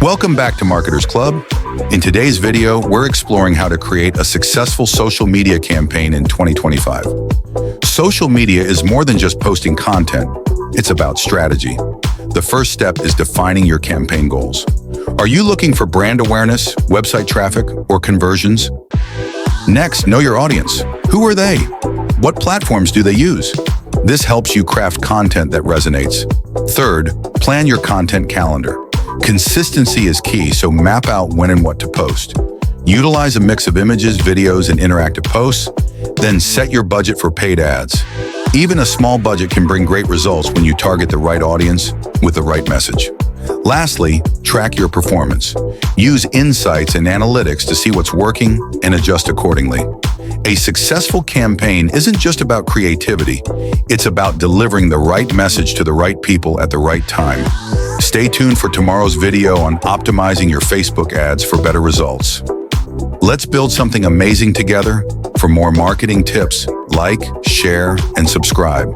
Welcome back to Marketers Club. In today's video, we're exploring how to create a successful social media campaign in 2025. Social media is more than just posting content. It's about strategy. The first step is defining your campaign goals. Are you looking for brand awareness, website traffic, or conversions? Next, know your audience. Who are they? What platforms do they use? This helps you craft content that resonates. Third, plan your content calendar. Consistency is key, so map out when and what to post. Utilize a mix of images, videos, and interactive posts, then set your budget for paid ads. Even a small budget can bring great results when you target the right audience with the right message. Lastly, track your performance. Use insights and analytics to see what's working and adjust accordingly. A successful campaign isn't just about creativity, it's about delivering the right message to the right people at the right time. Stay tuned for tomorrow's video on optimizing your Facebook ads for better results. Let's build something amazing together. For more marketing tips, like, share, and subscribe.